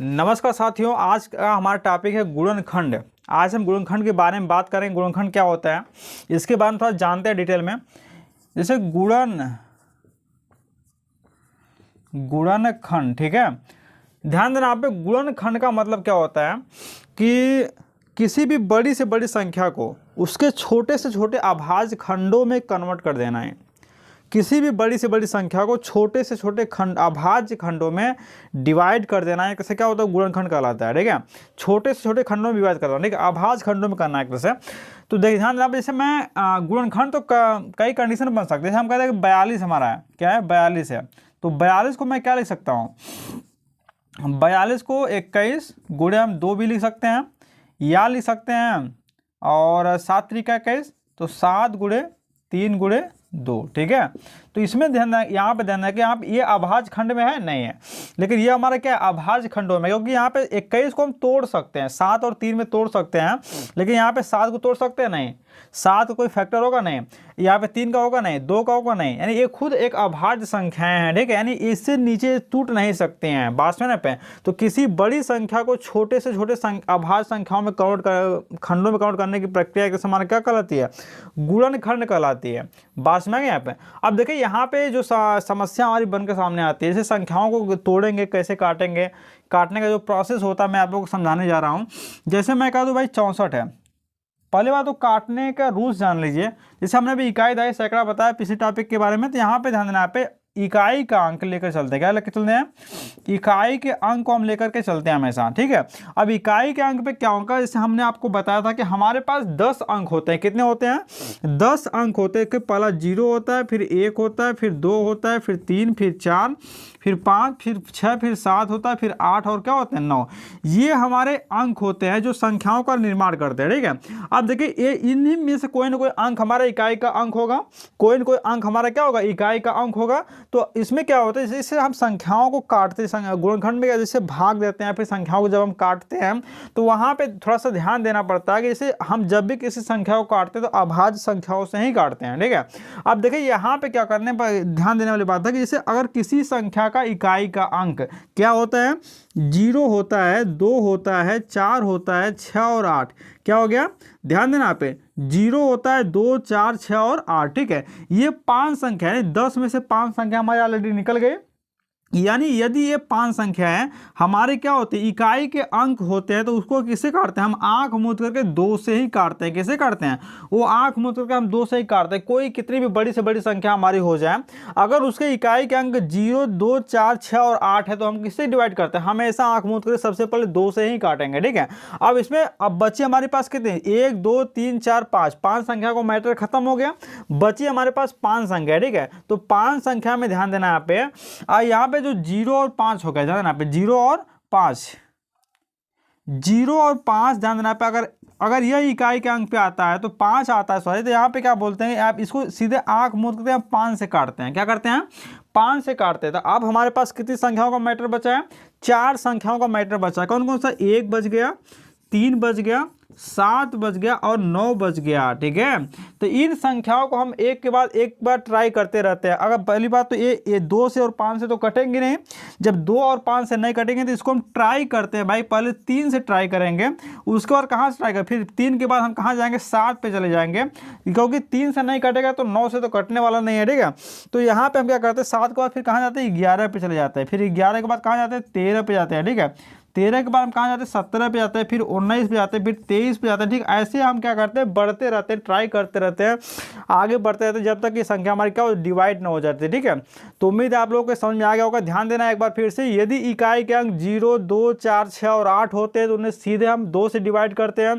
नमस्कार साथियों, आज का हमारा टॉपिक है गुणनखंड। आज हम गुणनखंड के बारे में बात करेंगे। गुणनखंड क्या होता है इसके बारे में थोड़ा जानते हैं डिटेल में। जैसे गुणनखंड, ठीक है, ध्यान देना। आप पे गुणनखंड का मतलब क्या होता है कि किसी भी बड़ी से बड़ी संख्या को उसके छोटे से छोटे अभाज्य खंडों में कन्वर्ट कर देना है। किसी भी बड़ी से बड़ी संख्या को छोटे से छोटे खंड अभाज्य खंडों में डिवाइड कर देना है। कैसे क्या होता है, गुणनखंड कहलाता है। ठीक है, छोटे से छोटे खंडों में डिवाइड करना है, ठीक है, अभाज्य खंडों में करना है कैसे। तो देखिए ध्यान देना, जैसे मैं गुणनखंड तो कई कंडीशन बन सकते हैं। जैसे हम कहते हैं कि 42 हमारा है, क्या है 42 है, तो 42 को मैं क्या लिख सकता हूँ, 42 को 21 गुणे हम 2 भी लिख सकते हैं, या लिख सकते हैं, और 7 त्रिका 21, तो 7 गुणे 3 गुणे 2। ठीक है, तो इसमें ध्यान यहाँ पे ध्यान है कि आप ये अभाज्य खंड में है नहीं है, लेकिन ये हमारा क्या है अभाज्य खंडों में, क्योंकि यहाँ पे 21 को हम तोड़ सकते हैं, 7 और 3 में तोड़ सकते हैं, लेकिन यहाँ पे 7 को तोड़ सकते हैं नहीं, 7 का कोई फैक्टर होगा नहीं, यहाँ पे 3 का होगा नहीं, 2 का होगा नहीं, यानी ये खुद एक अभाज्य संख्याएं हैं। ठीक है, यानी इससे नीचे टूट नहीं सकते हैं, बात में पे। तो किसी बड़ी संख्या को छोटे से छोटे अभाज्य संख्याओं में खंडों में कन्वर्ट करने की प्रक्रिया के समान क्या कहलाती है, गुणनखंड कहलाती है। बात में यहाँ पे अब देखिए, यहाँ पे जो समस्या हमारी बन के सामने आती है, जैसे संख्याओं को तोड़ेंगे, कैसे काटेंगे, काटने का जो प्रोसेस होता है मैं आप लोगों को समझाने जा रहा हूँ। जैसे मैं कह दूँ भाई 64 है, पहले बात तो काटने का रूल्स जान लीजिए। जैसे हमने भी इकाई दहाई सैकड़ा बताया पिछले टॉपिक के बारे में, तो यहाँ पे ध्यान देना, यहाँ पे इकाई का अंक लेकर चलते हैं। क्या लेकर चलते हैं, इकाई के अंक को हम लेकर के चलते हैं हमेशा। ठीक है, अब इकाई के अंक पे क्या होगा, जैसे हमने आपको बताया था कि हमारे पास 10 अंक होते हैं। कितने होते हैं, 10 अंक होते हैं। कि पहला 0 होता है, फिर 1 होता है, फिर 2 होता है, फिर 3, फिर 4, फिर 5, फिर 6, फिर 7 होता है, फिर 8 और क्या होते हैं 9। ये हमारे अंक होते हैं जो संख्याओं का निर्माण करते हैं। ठीक है, अब देखिए ये इन्हीं में से कोई ना कोई अंक हमारा इकाई का अंक होगा, कोई ना कोई अंक हमारा क्या होगा, इकाई का अंक होगा। तो इसमें क्या होता है, जैसे हम संख्याओं को काटते हैं, गुणनखंड में जैसे भाग देते हैं, फिर संख्याओं को जब हम काटते हैं तो वहाँ पे थोड़ा सा ध्यान देना पड़ता है कि जैसे हम जब भी किसी संख्या को काटते हैं तो अभाज्य संख्याओं से ही काटते हैं। ठीक है, अब देखिए यहाँ पे क्या करने पर ध्यान देने वाली बात है कि जैसे अगर किसी संख्या का इकाई का अंक क्या होता है, 0 होता है, 2 होता है, 4 होता है, 6 और 8, क्या हो गया, ध्यान देना, यहाँ पे 0 होता है, 2, 4, 6 और 8। ठीक है, ये 5 संख्या है, 10 में से 5 संख्या हमारे ऑलरेडी निकल गए। यानी यदि ये 5 संख्या है हमारे क्या होते हैं, इकाई के अंक होते हैं, तो उसको किससे काटते हैं, हम आंख मूंद करके 2 से ही काटते हैं। कैसे काटते हैं, वो आंख मूंद करके हम 2 से ही काटते हैं। कोई कितनी भी बड़ी से बड़ी संख्या हमारी हो जाए, अगर उसके इकाई के अंक 0, 2, 4, 6 और 8 है तो हम किससे डिवाइड करते हैं, हमेशा आंख मूंद करके सबसे पहले 2 से ही काटेंगे। ठीक है, अब इसमें अब बचे हमारे पास कितने, 1, 2, 3, 4, 5 संख्या को मैटर खत्म हो गया, बची हमारे पास 5 संख्या। ठीक है, तो 5 संख्या में ध्यान देना, यहाँ पे जो 0 और 5 हो गया, ध्यान देना पे 0 और 5, 0 और 5 ध्यान देना पे। अगर यह इकाई के अंक पे आता है तो 5 आता है, सॉरी, तो यहाँ पे क्या बोलते हैं, आप इसको सीधे आंख मूंद करके हम 5 से काटते हैं। क्या करते हैं, 5 से काटते हैं। तो अब हमारे पास कितनी संख्याओं का मैटर बचा है, 4 संख्याओं का मैटर बचा है। कौन कौन सा, 1 बच गया, 3 बच गया, 7 बच गया और 9 बच गया। ठीक है, तो इन संख्याओं को हम एक के बाद एक बार ट्राई करते रहते हैं। अगर पहली बात तो ये 2 से और 5 से तो कटेंगे नहीं, जब 2 और 5 से नहीं कटेंगे तो इसको हम ट्राई करते हैं भाई, पहले 3 से ट्राई करेंगे, उसके बाद कहाँ से ट्राई करें, फिर 3 के बाद हम कहाँ जाएंगे, 7 पे चले जाएंगे, क्योंकि 3 से नहीं कटेगा तो 9 से तो कटने वाला नहीं है। ठीक है, तो यहाँ पे हम क्या करते हैं, 7 के बाद फिर कहाँ जाते हैं, 11 पे चले जाते हैं, फिर 11 के बाद कहाँ जाते हैं, 13 पे जाते हैं। ठीक है, 13 के बाद हम कहाँ जाते हैं, 17 पे जाते हैं, फिर 19 पे जाते हैं, फिर 23 पे जाते हैं। ठीक, ऐसे हम क्या करते हैं, बढ़ते रहते हैं, ट्राई करते रहते हैं, आगे बढ़ते रहते हैं, जब तक ये संख्या हमारी क्या हो, डिवाइड ना हो जाती है। ठीक है, तो उम्मीद है आप लोगों को समझ में आ गया होगा। ध्यान देना एक बार फिर से, यदि इकाई के अंक 0, 2, 4, 6 और 8 होते हैं तो उन्हें सीधे हम 2 से डिवाइड करते हैं।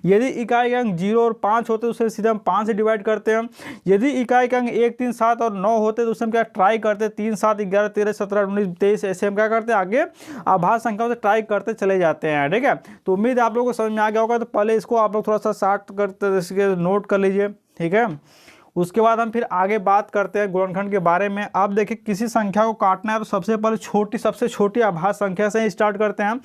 यदि इकाई के अंक 0 और 5 होते हैं तो उसे सीधे हम 5 से डिवाइड करते हैं। यदि इकाई के अंक 1, 3, 7 और 9 होते हैं तो उसे हम क्या ट्राई करते हैं, 3, 7, 11, 13, 17, 19, 23, ऐसे हम क्या करते हैं, आगे अभाज्य संख्याओं से ट्राई करते चले जाते हैं। ठीक है, तो उम्मीद है आप लोगों को समझ में आ गया होगा। तो पहले इसको आप लोग थोड़ा सा शार्ट करते नोट कर लीजिए। ठीक है, उसके बाद हम फिर आगे बात करते हैं गुणनखंड के बारे में। अब देखिए किसी संख्या को काटना है तो सबसे पहले सबसे छोटी आभाज्य संख्या से ही स्टार्ट करते हैं।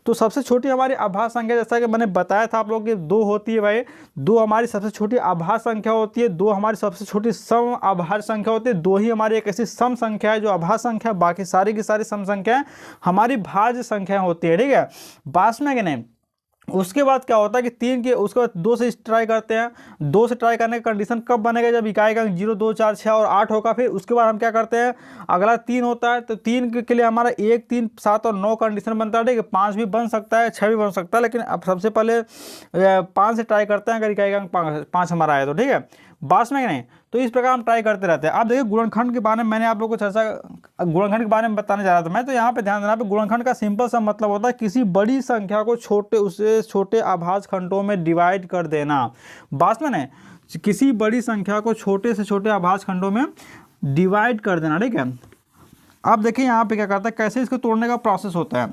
तो सबसे छोटी हमारी आभाज्य संख्या, जैसा कि मैंने बताया था आप लोग कि 2 होती है भाई। 2 हमारी सबसे छोटी आभाज्य संख्या होती है, 2 हमारी सबसे छोटी सम आभाज्य संख्या होती है। 2 ही हमारी एक ऐसी सम संख्या है जो आभाज्य संख्या, बाकी सारी की सारी सम संख्याएं हमारी भाज्य संख्या होती है, ठीक है। बात में कि नहीं, उसके बाद क्या होता है कि 3 के उसके बाद 2 से ट्राई करते हैं। 2 से ट्राई करने का कंडीशन कब बनेगा, जब इकाई का 0, 2, 4, 6 और 8 होगा। फिर उसके बाद हम क्या करते हैं, अगला 3 होता है तो 3 के लिए हमारा 1, 3, 7 और 9 कंडीशन बनता है, ठीक है। 5 भी बन सकता है, 6 भी बन सकता है, लेकिन अब सबसे पहले 5 से ट्राई करते हैं अगर इकाई का 5 हमारा आया तो, ठीक है। बात में नहीं, तो इस प्रकार हम ट्राई करते रहते हैं। अब देखिए गुणनखंड के बारे में मैंने आप लोगों को गुणनखंड के बारे में बताने जा रहा था मैं। तो यहाँ पे ध्यान देना, पे गुणनखंड का सिंपल सा मतलब होता है किसी बड़ी संख्या को छोटे आभाज्य खंडों में डिवाइड कर देना। बात में नहीं, किसी बड़ी संख्या को छोटे से छोटे आभाज्य खंडों में डिवाइड कर देना, ठीक है। अब देखिए यहाँ पे क्या करता है, कैसे इसको तोड़ने का प्रोसेस होता है।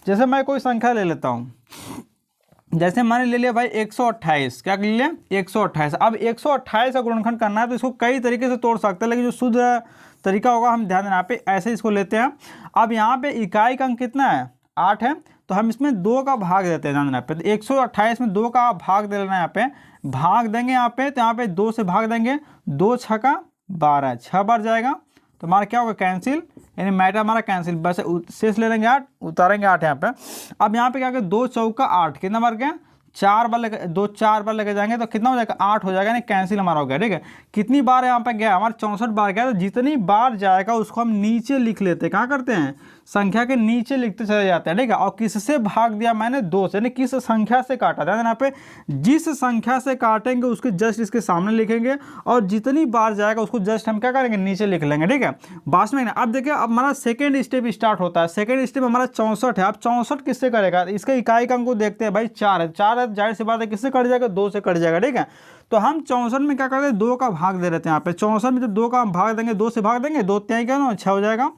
जैसे मैं कोई संख्या ले लेता हूँ, जैसे मैंने ले लिया भाई 128, क्या ले लिया 128। अब 128 का गुणनखंड करना है तो इसको कई तरीके से तोड़ सकते हैं, लेकिन जो शुद्ध तरीका होगा, हम ध्यान देना यहाँ पे, ऐसे इसको लेते हैं। अब यहाँ पे इकाई का अंक कितना है, 8 है, तो हम इसमें 2 का भाग देते हैं, ध्यान देना पे। तो 128 में 2 का भाग दे लेना है, यहाँ पे भाग देंगे यहाँ पे, तो यहाँ पे 2 से भाग देंगे, 2 छक्का 12, 6 बार जाएगा तो हमारा क्या होगा, कैंसिल, यानी मैटर हमारा कैंसिल। बस शेष ले लेंगे 8, उतारेंगे 8 यहाँ पे। अब यहाँ पे क्या करें, 2 चौका 8, कितना बार गया, 4 बार लेके 2 4 बार लेके जाएंगे तो कितना हो जाएगा, 8 हो जाएगा, यानी कैंसिल हमारा हो गया, ठीक है। कितनी बार यहाँ पे गया, हमारा 64 बार गया। तो जितनी बार जाएगा उसको हम नीचे लिख लेते हैं, कहाँ करते हैं, संख्या के नीचे लिखते चले जाते हैं, ठीक है। और किससे भाग दिया मैंने, 2 से, यानी किस संख्या से काटा, ध्यान देना यहाँ पे, जिस संख्या से काटेंगे उसके जस्ट इसके सामने लिखेंगे, और जितनी बार जाएगा उसको जस्ट हम क्या करेंगे, नीचे लिख लेंगे, ठीक है। बात में अब देखिए, अब हमारा सेकेंड स्टेप स्टार्ट होता है। सेकेंड स्टेप हमारा 64 है। अब 64 किससे करेगा, इसका इकाई का अंक को देखते हैं भाई, 4 है, 4 है, जाहिर सी बात है किससे कट जाएगा, 2 से कट जाएगा, ठीक है। तो हम 64 में क्या करते हैं, 2 का भाग दे देते हैं यहाँ पे। 64 में जब 2 का भाग देंगे, 2 से भाग देंगे, 2 त्याई क्या, 6 हो जाएगा,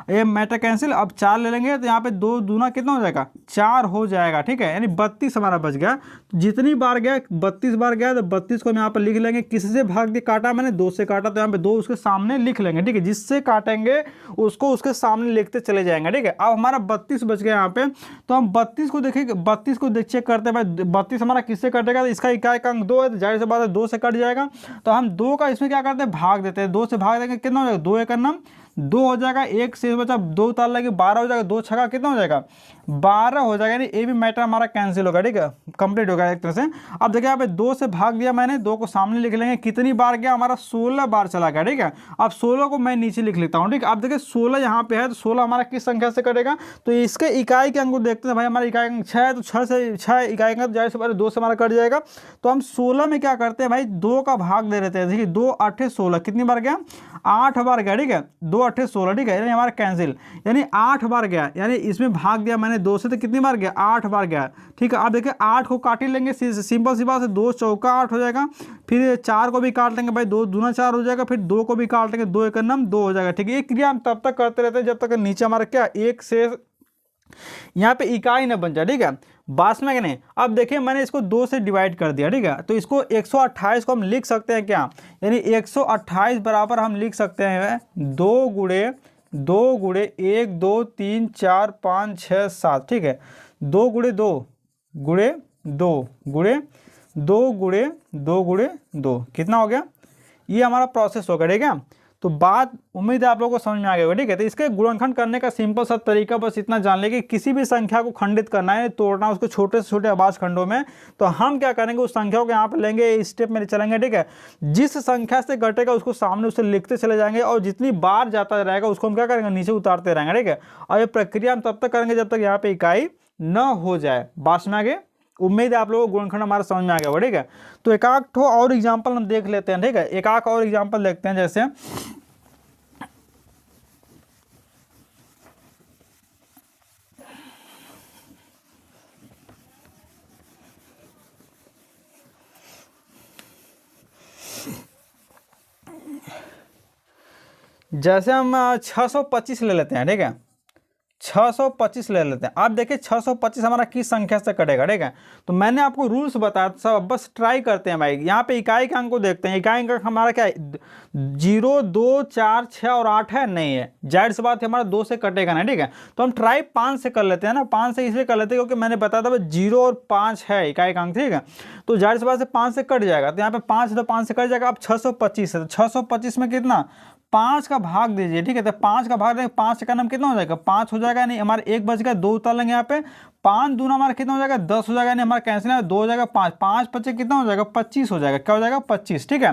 ये मैटर कैंसिल। अब 4 ले लेंगे तो यहाँ पे 2 दूना कितना हो जाएगा, 4 हो जाएगा, ठीक है। यानी 32 हमारा बच गया। जितनी बार गया, 32 बार गया, तो 32 को हम यहाँ पर लिख लेंगे। किससे भाग दिया, काटा मैंने 2 से काटा, तो यहाँ पे 2 उसके सामने लिख लेंगे, ठीक है। जिससे काटेंगे उसको उसके सामने लिखते चले जाएंगे, ठीक है। अब हमारा 32 बच गया यहाँ पे, तो हम 32 को देखेंगे, 32 को चेक करते हैं भाई, 32 हमारा किससे कटेगा, तो इसका इकाई का अंक 2 है, तो जाहिर सी बात है 2 से कट जाएगा। तो हम 2 का इसमें क्या करते हैं, भाग देते हैं। 2 से भाग देंगे, कितना हो जाएगा, 2 एक नाम 2 हो जाएगा, 1 से बचा 2 उतार लगे, 12 हो जाएगा, 2 छक्का कितना हो जाएगा, 12 हो जाएगा। यानी ये भी मैटर हमारा कैंसिल होगा, ठीक है, कंप्लीट हो गया एक तरह से। अब देखिए यहाँ पे 2 से भाग दिया मैंने, 2 को सामने लिख लेंगे, कितनी बार गया, हमारा 16 बार चला गया, ठीक है। अब 16 को मैं नीचे लिख लेता हूँ, ठीक है। अब देखिए 16 यहाँ पे है, तो 16 हमारा किस संख्या से कटेगा, तो इसके इकाई के अंक को देखते हैं भाई, हमारा इकाई अंक 6 है, तो 6 से 6 इकाई अंक जाहिर से बात है 2 से हमारा कट जाएगा। तो हम 16 में क्या करते हैं भाई, 2 का भाग दे देते हैं। देखिए 2 8 16, कितनी बार गया, 8 बार गया, ठीक है। 2 8 16, ठीक है, यानी हमारा कैंसिल, यानी 8 बार गया, यानी इसमें भाग दिया मैंने 2 से, तो कितनी बार गया, 8 बार गया, ठीक है। अब देखिए 8 को काट ही लेंगे, सिंपल सी बात है, 2 चौका 8 हो जाएगा। फिर 4 को भी काट लेंगे भाई, 2 दूना 4 हो जाएगा। फिर 2 को भी काट लेंगे, 2 एक नाम 2 हो जाएगा, ठीक है। ये क्रिया हम तब तक करते रहते हैं जब तक नीचे हमारा क्या, 1 से यहाँ पे इकाई न बन जाए, ठीक है। बात में नहीं, अब देखिए मैंने इसको 2 से डिवाइड कर दिया, ठीक है। तो इसको 128 को हम लिख सकते हैं क्या, यानी 128 बराबर हम लिख सकते हैं 2 गुणे 1 2 3 4 5 6 7, ठीक है। 2 गुणे 2 गुणे 2 गुणे 2 गुणे 2 गुणे 2, कितना हो गया, ये हमारा प्रोसेस होगा, ठीक है। तो बात उम्मीद है आप लोगों को समझ में आ गया होगा, ठीक है। तो इसके गुणनखंड करने का सिंपल सा तरीका बस इतना जान ले कि किसी भी संख्या को खंडित करना है, तोड़ना उसको छोटे से छोटे आभाज्य खंडों में, तो हम क्या करेंगे, उस संख्या को यहाँ पे लेंगे, स्टेप में चलेंगे, ठीक है। जिस संख्या से घटेगा उसको सामने उसे लिखते चले जाएंगे, और जितनी बार जाता रहेगा उसको हम क्या करेंगे, नीचे उतारते रहेंगे, ठीक है। और ये प्रक्रिया हम तब तक करेंगे जब तक यहाँ पे इकाई न हो जाए। बात में आगे, उम्मीद है आप लोगों को गुणनखंड हमारा समझ में आ गया होगा, ठीक है। तो एक आध ठो और एग्जाम्पल हम देख लेते हैं, ठीक है। एक आध और एग्जाम्पल देखते हैं, जैसे हम 625 ले लेते हैं, ठीक है। 625 ले लेते हैं। अब देखिए 625 हमारा किस संख्या से कटेगा, ठीक है। तो मैंने आपको रूल्स बताया था, सब बस ट्राई करते हैं भाई। यहाँ पे इकाई के अंक को देखते हैं। इकाई अंक हमारा क्या है, 0, 2, 4, 6 और 8 है, नहीं है, जाहिर सी बात है हमारा 2 से कटेगा ना, ठीक है। तो हम ट्राई 5 से कर लेते हैं ना। 5 से इसलिए कर लेते हैं क्योंकि मैंने बताया था 0 और 5 है इकाई का अंक, ठीक है। तो जाहिर सी बात से 5 से कट जाएगा। तो यहाँ पे 5 है तो 5 से कट जाएगा। अब 625 है तो 625 में कितना, 5 का भाग दीजिए, ठीक है। तो 5 का भाग देंगे, 5 का नाम कितना हो जाएगा, 5 हो जाएगा। नहीं हमारे 1 बच गया, 2 उतार लेंगे यहाँ पे, 5 दूना हमारा कितना हो जाएगा, 10 हो जाएगा। नहीं हमारा कैंसिल है, 2 हो जाएगा, 5 5 बचे कितना हो जाएगा, 25 हो जाएगा। क्या हो जाएगा, 25, ठीक है।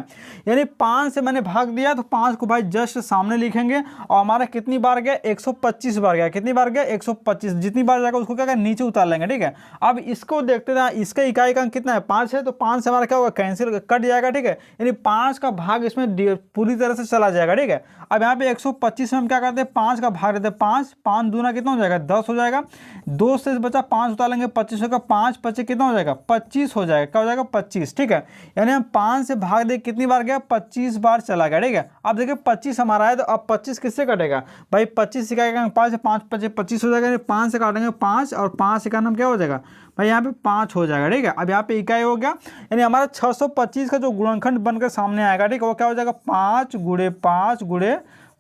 यानी 5 से मैंने भाग दिया तो 5 को भाई जस्ट सामने लिखेंगे और हमारा कितनी बार गया, 125 बार गया। कितनी बार गया, 125। जितनी बार जाएगा उसको क्या करें, नीचे उतार लेंगे, ठीक है। अब इसको देखते हैं, इसका इकाई का अंक कितना है, 5 है। तो 5 से हमारा क्या होगा, कैंसिल कट जाएगा, ठीक है। यानी 5 का भाग इसमें पूरी तरह से चला जाएगा, ठीक है। अब यहाँ पे 125 में हम क्या करते हैं, 5 का भाग देते हैं, 5 5 दूना कितना हो जाएगा, 10 हो जाएगा। 2 से बचा 5 उतार लेंगे, 25 होगा, 5 25 कितना हो जाएगा, 25 हो जाएगा। क्या हो जाएगा, 25, ठीक है। यानी हम 5 से भाग दे कितनी बार गया, 25 बार चला गया, ठीक है। अब देखिए 25 हमारा है तो अब 25 किससे कटेगा भाई, 25 इकाएगा 5 से 5 25 25 हो जाएगा। 5 से काटेंगे 5 और 5 का नाम क्या हो जाएगा भाई, यहाँ पे 5 हो जाएगा, ठीक है। अब यहाँ पे इकाई हो गया, यानी हमारा 625 का जो गुणनखंड बनकर सामने आएगा, ठीक है, वो क्या हो जाएगा, 5 गुणे 5 गुणे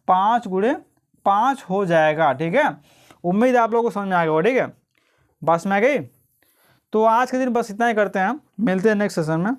5 गुणे 5 हो जाएगा, ठीक है। उम्मीद है आप लोगों को समझ में आ गया, ठीक है, बस में आ गई। तो आज के दिन बस इतना ही करते हैं, मिलते हैं नेक्स्ट सेशन में।